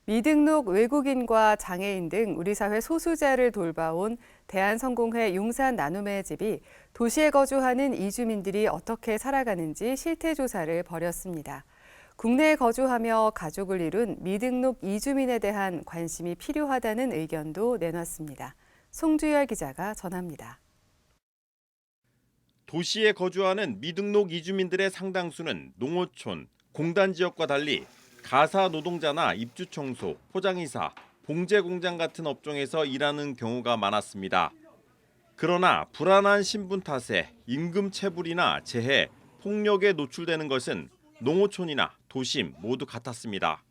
미등록 외국인과 장애인 등 우리 사회 소수자를 돌봐온 대한성공회 용산 나눔의 집이 도시에 거주하는 이주민들이 어떻게 살아가는지 실태조사를 벌였습니다. 국내에 거주하며 가족을 이룬 미등록 이주민에 대한 관심이 필요하다는 의견도 내놨습니다. 송주열 기자가 전합니다. 도시에 거주하는 미등록 이주민들의 상당수는 농어촌, 공단 지역과 달리 가사 노동자나 입주 청소, 포장이사, 봉제 공장 같은 업종에서 일하는 경우가 많았습니다. 그러나 불안한 신분 탓에 임금 체불이나 재해, 폭력에 노출되는 것은 농어촌이나 도심 모두 같았습니다.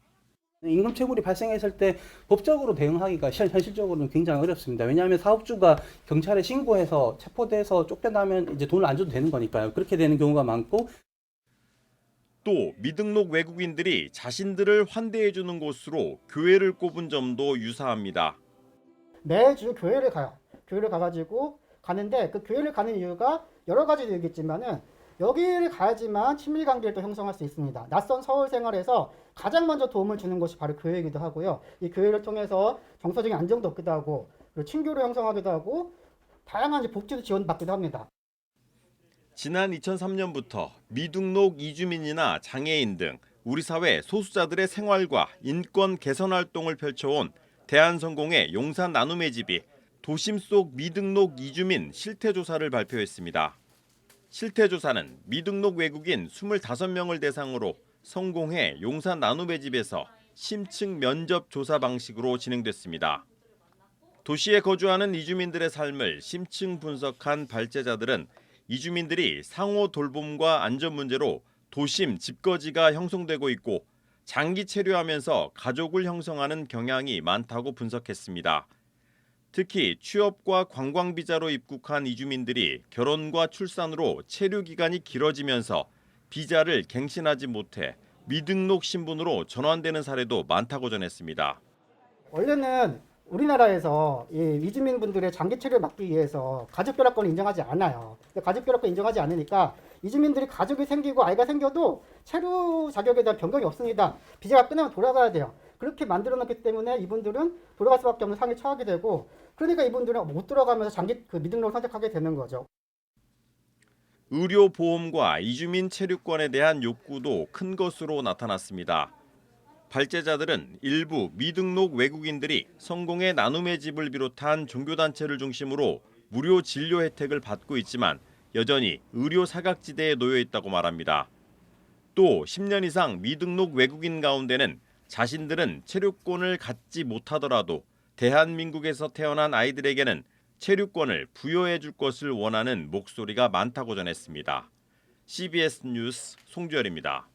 임금 체불이 발생했을 때 법적으로 대응하기가 현실적으로는 굉장히 어렵습니다. 왜냐하면 사업주가 경찰에 신고해서 체포돼서 쫓겨나면 이제 돈을 안 줘도 되는 거니까요. 그렇게 되는 경우가 많고, 또 미등록 외국인들이 자신들을 환대해 주는 곳으로 교회를 꼽은 점도 유사합니다. 매주 교회를 가요. 교회를 가가지고 가는데 그 교회를 가는 이유가 여러 가지도 있겠지만은 여기를 가야지만 친밀 관계를 또 형성할 수 있습니다. 낯선 서울 생활에서 가장 먼저 도움을 주는 것이 바로 교회이기도 하고요. 이 교회를 통해서 정서적인 안정도 얻기도 하고 그리고 친교를 형성하기도 하고 다양한 이제 복지도 지원받기도 합니다. 지난 2003년부터 미등록 이주민이나 장애인 등 우리 사회 소수자들의 생활과 인권 개선 활동을 펼쳐온 대한성공회 용산 나눔의 집이 도심 속 미등록 이주민 실태조사를 발표했습니다. 실태조사는 미등록 외국인 25명을 대상으로 성공회 용산 나눔의 집에서 심층 면접 조사 방식으로 진행됐습니다. 도시에 거주하는 이주민들의 삶을 심층 분석한 발제자들은 이주민들이 상호 돌봄과 안전 문제로 도심 집거지가 형성되고 있고 장기 체류하면서 가족을 형성하는 경향이 많다고 분석했습니다. 특히 취업과 관광 비자로 입국한 이주민들이 결혼과 출산으로 체류 기간이 길어지면서 비자를 갱신하지 못해 미등록 신분으로 전환되는 사례도 많다고 전했습니다. 원래는 우리나라에서 이 이주민분들의 장기 체류를 막기 위해서 가족결합권을 인정하지 않아요. 가족결합권 인정하지 않으니까 이주민들이 가족이 생기고 아이가 생겨도 체류 자격에 대한 변경이 없습니다. 비자가 끝나면 돌아가야 돼요. 그렇게 만들어놨기 때문에 이분들은 돌아갈 수밖에 없는 상황에 처하게 되고 그러니까 이분들은 못 들어가면서 장기 미등록을 선택하게 되는 거죠. 의료 보험과 이주민 체류권에 대한 욕구도 큰 것으로 나타났습니다. 발제자들은 일부 미등록 외국인들이 성공의 나눔의 집을 비롯한 종교단체를 중심으로 무료 진료 혜택을 받고 있지만 여전히 의료 사각지대에 놓여 있다고 말합니다. 또 10년 이상 미등록 외국인 가운데는 자신들은 체류권을 갖지 못하더라도 대한민국에서 태어난 아이들에게는 체류권을 부여해 줄 것을 원하는 목소리가 많다고 전했습니다. CBS 뉴스 송주열입니다.